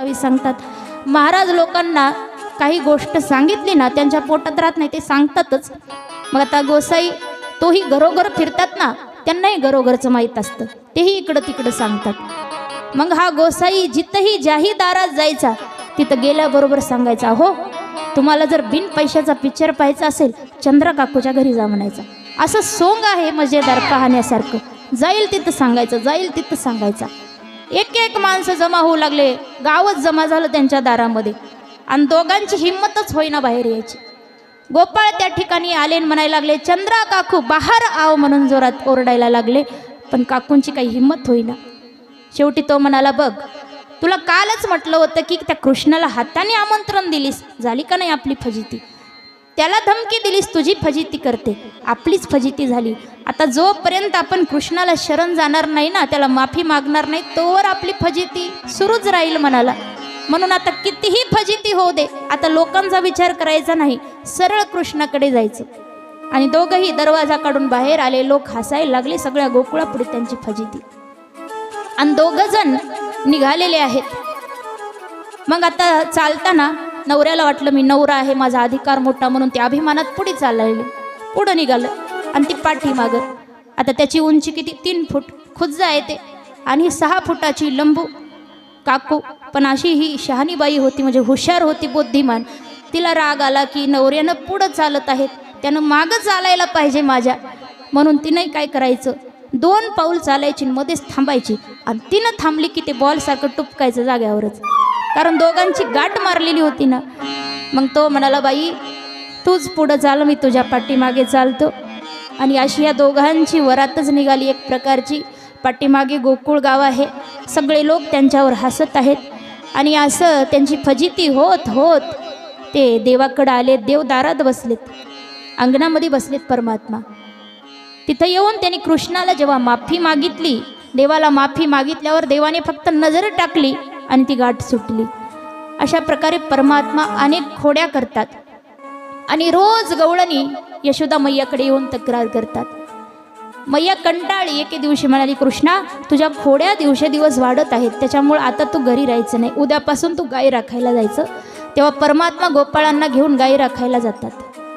कवी सांगतात, महाराज लोकांना काही गोष्ट सांगितली ना त्यांच्या पोटात राहत नाही, ते सांगतातच. मग आता गोसाई तोही घरोघर फिरतात ना, त्यांनाही घरोघरचं माहीत असतं, तेही इकडं तिकडं सांगतात. मग हा गोसाई जिथंही ज्याही दारात जायचा तिथं गेल्याबरोबर सांगायचा, हो तुम्हाला जर बिन पैशाचा पिक्चर पाहायचा असेल चंद्रा काकूच्या घरी जा म्हणायचा. असं सोंग आहे मजेदार पाहण्यासारखं. जाईल तिथं सांगायचं, जाईल तिथं सांगायचा. एक एक माणसं जमा होऊ लागले, गावच जमा झालं त्यांच्या दारामध्ये. आणि दोघांची हिंमतच होईना बाहेर यायची. गोपाळ त्या ठिकाणी आले आणि म्हणायला लागले, चंद्रा काकू बाहेर आव म्हणून जोरात ओरडायला लागले. पण काकूंची काही हिंमत होईना. शेवटी तो म्हणाला, बघ तुला कालच म्हटलं होतं की त्या कृष्णाला हाताने आमंत्रण दिलीस, झाली का नाही आपली फजिती? त्याला धमकी दिलीस, तुझी फजिती करते, आपलीच फजिती झाली. आता जोपर्यंत आपण कृष्णाला शरण जाणार नाही ना, त्याला माफी मागणार नाही, तोवर आपली फजिती सुरूच राहील म्हणाला. म्हणून आता कितीही फजिती होऊ दे, आता लोकांचा विचार करायचा नाही, सरळ कृष्णाकडे जायचं. आणि दोघंही दरवाजा काढून बाहेर आले. लोक हसायला लागले, सगळ्या गोकुळापुढे त्यांची फजिती. आणि दोघं जण निघालेले आहेत. मग आता चालताना नवऱ्याला वाटलं मी नवरा आहे, माझा अधिकार मोठा, म्हणून त्या अभिमानात पुढे चालले, पुढं निघालं. आणि ती पाठीमागं. आता त्याची उंची किती, 3 फूट खुज्जा आहे ते, आणि 6 फुटाची लंबू काकू. पण अशी ही शहाणीबाई होती, म्हणजे हुशार होती, बुद्धिमान. तिला राग आला की नवऱ्यानं पुढं चालत आहेत, त्यानं मागं चालायला पाहिजे माझ्या. म्हणून तिनं काय करायचं, 2 पाऊल चालायची, मध्येच थांबायची. आणि तिनं थांबली की ते बॉलसारखं टुपकायचं जाग्यावरच, कारण दोघांची गाठ मारलेली होती ना. मग तो म्हणाला, बाई तूच पुढं चाल, मी तुझ्या पाठीमागे चालतो. आणि अशी या दोघांची वरातच निघाली एक प्रकारची. पाठीमागे गोकुळ गाव आहे, सगळे लोक त्यांच्यावर हसत आहेत. आणि असं त्यांची फजिती होत होत ते देवाकडं आले. देव दारात बसलेत, अंगणामध्ये बसलेत परमात्मा. तिथं येऊन त्यांनी कृष्णाला जेव्हा माफी मागितली, देवाला माफी मागितल्यावर देवाने फक्त नजर टाकली आणि ती गाठ सुटली. अशा प्रकारे परमात्मा अनेक खोड्या करतात. आणि रोज गवळणी यशोदा मैयाकडे येऊन तक्रार करतात. मैया कंटाळी. एके दिवशी म्हणाली, कृष्णा तुझ्या खोड्या दिवसेदिवस वाढत आहेत, त्याच्यामुळे आता तू घरी राहायचं नाही, उद्यापासून तू गाई राखायला जायचं. तेव्हा परमात्मा गोपाळांना घेऊन गाई राखायला जातात.